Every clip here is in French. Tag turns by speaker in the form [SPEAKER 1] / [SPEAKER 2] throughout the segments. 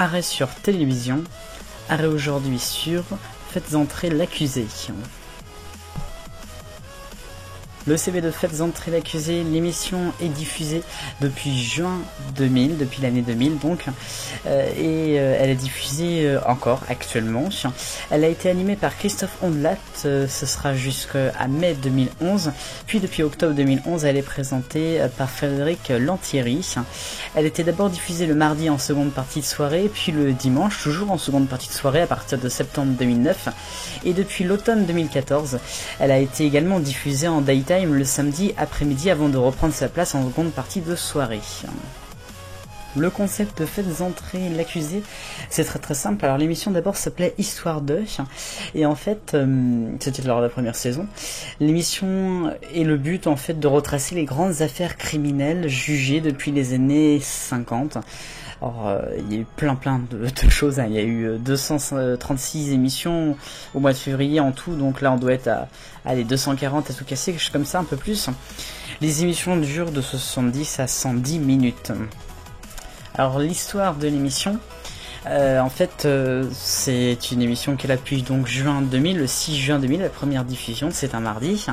[SPEAKER 1] Arrêt sur télévision, arrêt aujourd'hui sur Faites entrer l'accusé. Le CV de Faites entrer l'accusé, l'émission est diffusée depuis juin 2000, depuis l'année 2000 donc, et elle est diffusée encore actuellement. Elle a été animée par Christophe Ondelat, ce sera jusqu'à mai 2011, puis depuis octobre 2011 elle est présentée par Frédéric Lantieri. Elle était d'abord diffusée le mardi en seconde partie de soirée, puis le dimanche, toujours en seconde partie de soirée à partir de septembre 2009, et depuis l'automne 2014, elle a été également diffusée en daytime le samedi après-midi avant de reprendre sa place en seconde partie de soirée. Le concept de Faites entrer l'accusé, c'est très simple. Alors l'émission d'abord s'appelait Histoire de, et en fait c'était lors de la première saison. L'émission est le but en fait de retracer les grandes affaires criminelles jugées depuis les années 50. Alors il y a eu plein de choses, hein. Il y a eu 236 émissions au mois de février en tout, donc là on doit être à les 240 à tout casser, quelque chose comme ça, un peu plus. Les émissions durent de 70 à 110 minutes. Alors l'histoire de l'émission, en fait c'est une émission qu'elle appuie donc juin 2000, le 6 juin 2000, la première diffusion, c'est un mardi.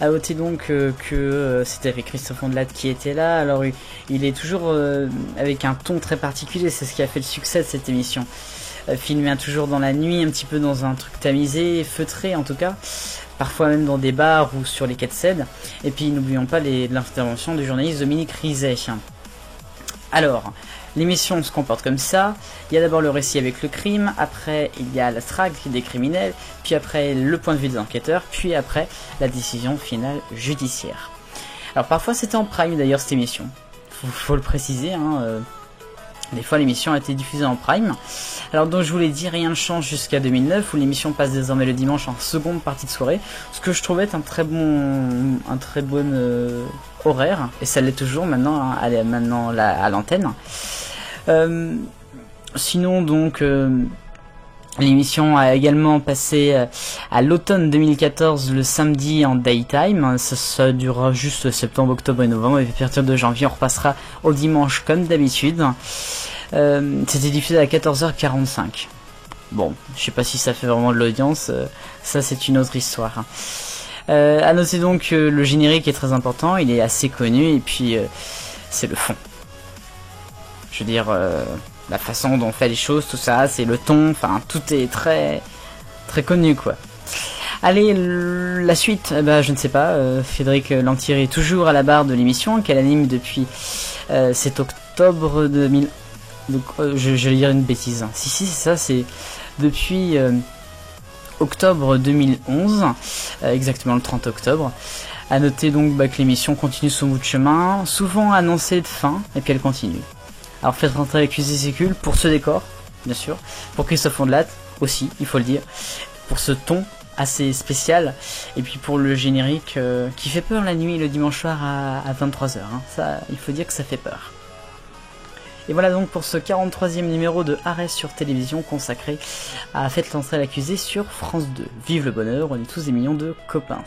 [SPEAKER 1] À noter donc que c'était avec Christophe Ondelat qui était là. Alors il est toujours avec un ton très particulier, c'est ce qui a fait le succès de cette émission. Filmé toujours dans la nuit, un petit peu dans un truc tamisé, feutré en tout cas, parfois même dans des bars ou sur les quais de Seine. Et puis n'oublions pas l'intervention du journaliste Dominique Rizet. Alors, l'émission se comporte comme ça. Il y a d'abord le récit avec le crime, après il y a la traque des criminels, puis après le point de vue des enquêteurs, puis après la décision finale judiciaire. Alors parfois c'était en prime d'ailleurs cette émission, faut le préciser, hein, des fois l'émission a été diffusée en prime. Alors donc je vous l'ai dit, rien ne change jusqu'à 2009 où l'émission passe désormais le dimanche en seconde partie de soirée, ce que je trouvais être un très bon horaire, et ça l'est toujours maintenant, hein, elle est maintenant à l'antenne. Sinon donc l'émission a également passé à l'automne 2014 le samedi en daytime. Ça durera juste septembre, octobre et novembre, et à partir de janvier on repassera au dimanche comme d'habitude. C'était diffusé à 14h45. Bon, je sais pas si ça fait vraiment de l'audience, ça c'est une autre histoire. À noter donc le générique est très important, il est assez connu, et puis c'est le fond. Je veux dire, la façon dont on fait les choses, tout ça, c'est le ton, enfin tout est très connu quoi. Allez, la suite, je ne sais pas, Frédéric Lantieri est toujours à la barre de l'émission, qu'elle anime depuis cet octobre 2000. Donc, je vais dire une bêtise. Si c'est ça, c'est depuis octobre 2011, exactement le 30 octobre. À noter donc que l'émission continue son bout de chemin, souvent annoncée de fin, et puis elle continue. Alors faites rentrer l'accusé, c'est cool, pour ce décor, bien sûr, pour Christophe Ondelat aussi, il faut le dire, pour ce ton assez spécial, et puis pour le générique qui fait peur la nuit, le dimanche soir à 23h, hein. Ça, il faut dire que ça fait peur. Et voilà donc pour ce 43e numéro de Arrêt sur télévision consacré à Faites entrer l'accusé sur France 2. Vive le bonheur, on est tous des millions de copains.